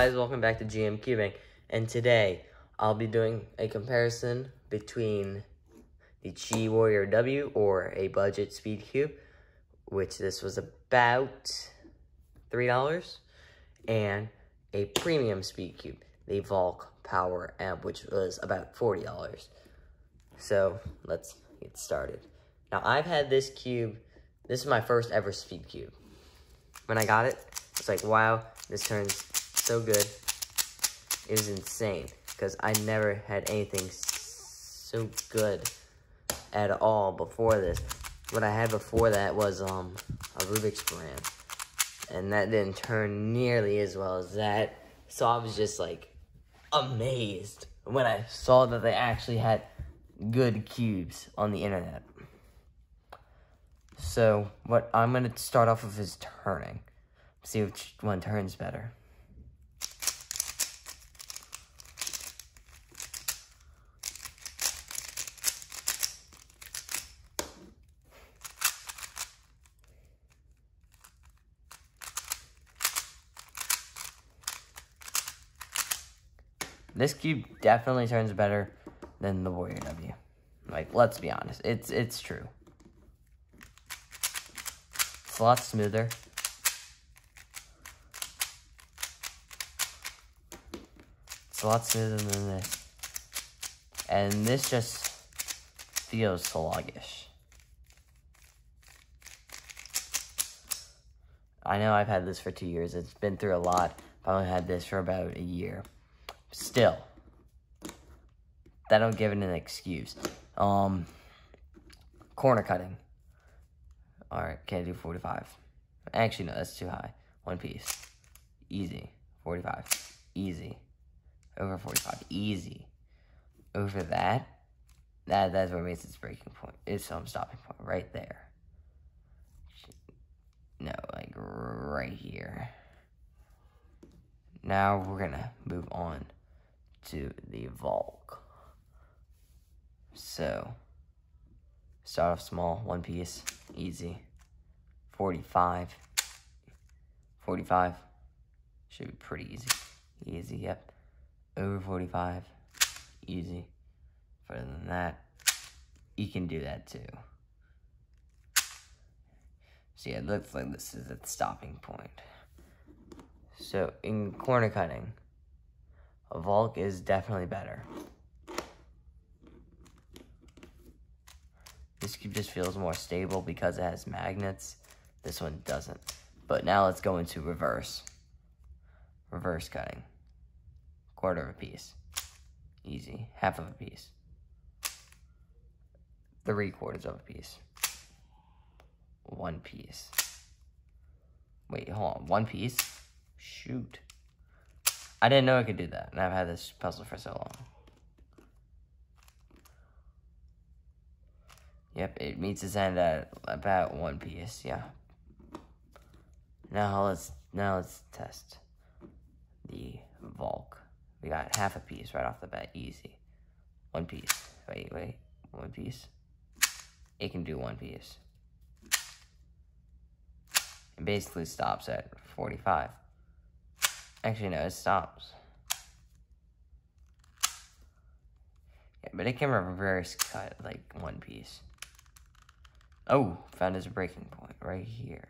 guys, welcome back to GM Cubing, and today I'll be doing a comparison between the G Warrior W or a budget speed cube, which this was about $3, and a premium speed cube, the Volk Power Amp, which was about $40. So let's get started. Now I've had this cube, this is my first ever speed cube. When I got it, it's like, wow, this turns so good. It was insane because I never had anything so good at all before this. What I had before that was a Rubik's brand, and that didn't turn nearly as well as that. So I was just like amazed when I saw that they actually had good cubes on the internet. So what I'm gonna start off with is turning. See which one turns better. This cube definitely turns better than the Warrior W. Like, let's be honest, it's true. It's a lot smoother. It's a lot smoother than this. And this just feels sluggish. I know I've had this for 2 years. It's been through a lot. I've only had this for about a year. Still, that don't give it an excuse. Corner cutting. Alright, can't do 45. Actually, no, that's too high. One piece. Easy. 45. Easy. Over 45. Easy. Over that. That's what makes its breaking point. It's stopping point. Right there. No, like right here. Now we're gonna move on to the Volk. So, start off small, one piece, easy. 45. 45 should be pretty easy. Easy, yep. Over 45, easy. Further than that, you can do that too. So yeah, it looks like this is at the stopping point. So in corner cutting, a Volk is definitely better. This cube just feels more stable because it has magnets. This one doesn't. But now let's go into reverse. Reverse cutting. Quarter of a piece. Easy. Half of a piece. 3/4 of a piece. One piece. Wait, hold on. One piece? Shoot. I didn't know I could do that, and I've had this puzzle for so long. Yep, it meets its end at about one piece, yeah. Now let's test the Volk. We got half a piece right off the bat, easy. One piece. Wait, one piece. It can do one piece. It basically stops at 45. Actually, no, it stops. Yeah, but it can reverse cut like one piece. Oh, found its breaking point right here.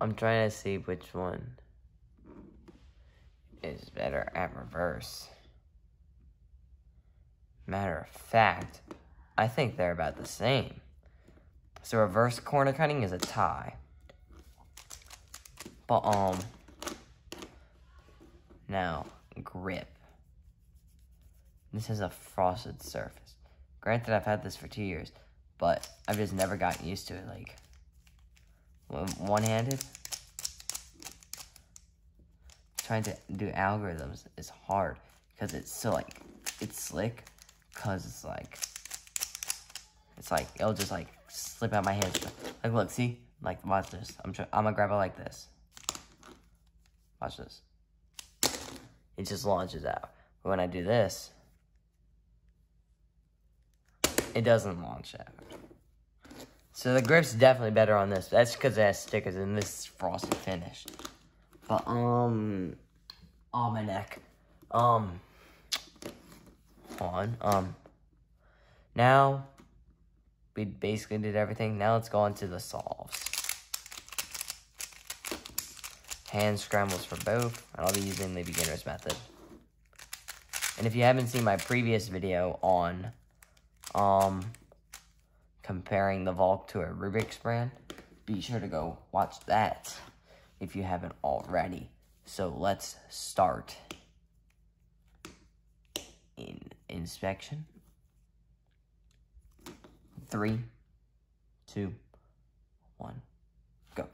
I'm trying to see which one is better at reverse. Matter of fact, I think they're about the same. So reverse corner cutting is a tie. But now grip. This is a frosted surface. Granted, I've had this for 2 years, but I've just never gotten used to it. Like one-handed, trying to do algorithms is hard because it's so like it's slick. Cause it's like it'll just like slip out my hands. Like look, see, like watch this. I'm gonna grab it like this. Watch this. It just launches out. But when I do this, it doesn't launch out. So the grip's definitely better on this. That's because it has stickers and this is frosted finish. But, oh, my neck. Now, we basically did everything. Now let's go on to the solves. Hand scrambles for both, and I'll be using the beginner's method. And if you haven't seen my previous video on, comparing the Volk to a Rubik's brand, be sure to go watch that if you haven't already. So let's start. In inspection. 3, 2, 1, go.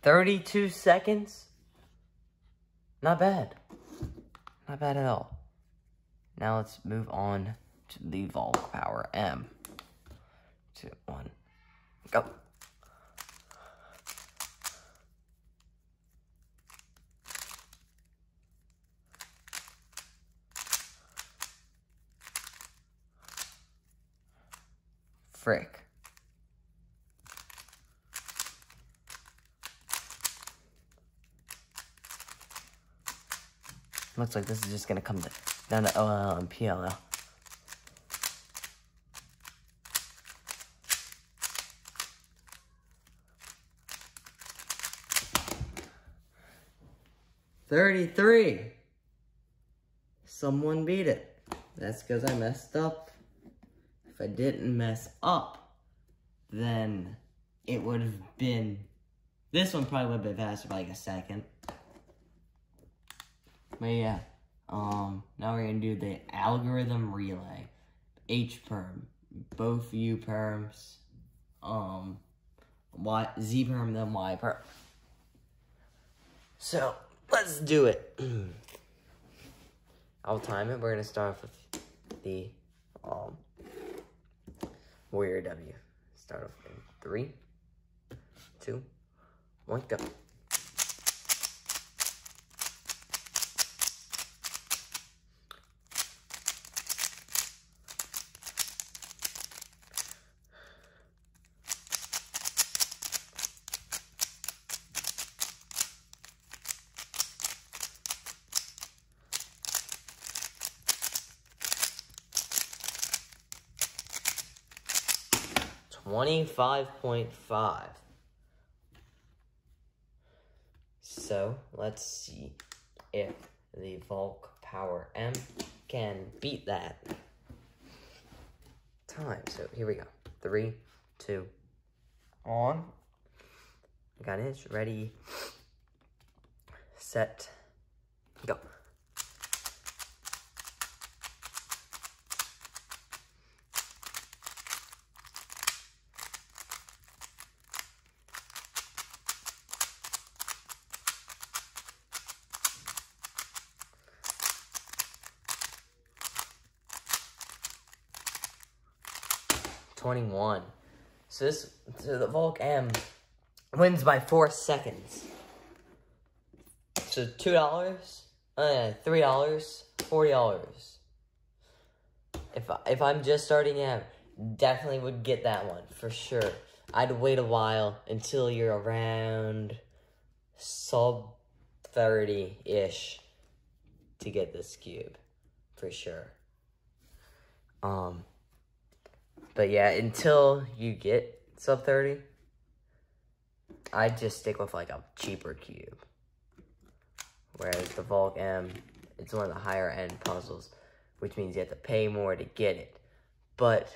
$32 seconds? Not bad. Not bad at all. Now let's move on to the Volk Power M. 2, 1, go. Frick. Looks like this is just gonna come down to OLL and PLL. $33. Someone beat it. That's because I messed up. If I didn't mess up, then it would have been... This one probably would have been faster by like a second. But yeah, now we're gonna do the algorithm relay. H perm, both U perms, Z perm, then Y perm. So let's do it. I'll time it. We're gonna start off with the Warrior W. Start off in 3, 2, 1, go. $25.5. So let's see if the Volk Power M can beat that time. So here we go. 3, 2, on. Got it. Ready, set, go. $21. So the Volk M wins by 4 seconds. So $2, $3, $40. If I'm just starting out, definitely would get that one for sure. I'd wait a while until you're around sub 30-ish to get this cube for sure. But yeah, until you get sub 30, I'd just stick with like a cheaper cube. Whereas the Volk M, it's one of the higher end puzzles, which means you have to pay more to get it. But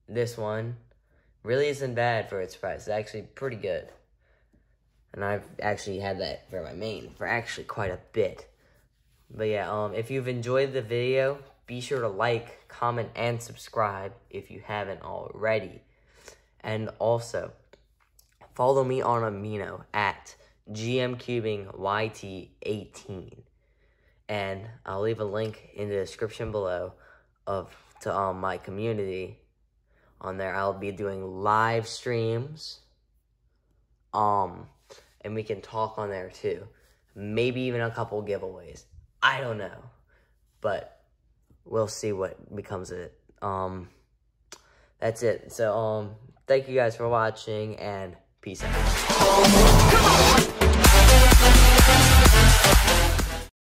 this one really isn't bad for its price. It's actually pretty good. And I've actually had that for my main for actually quite a bit. But yeah, if you've enjoyed the video, be sure to like, comment, and subscribe if you haven't already. And also, follow me on Amino at GMCubingYT18. And I'll leave a link in the description below to my community. On there, I'll be doing live streams. And we can talk on there too. Maybe even a couple giveaways. I don't know. But we'll see what becomes of it. That's it. So, thank you guys for watching, and peace out.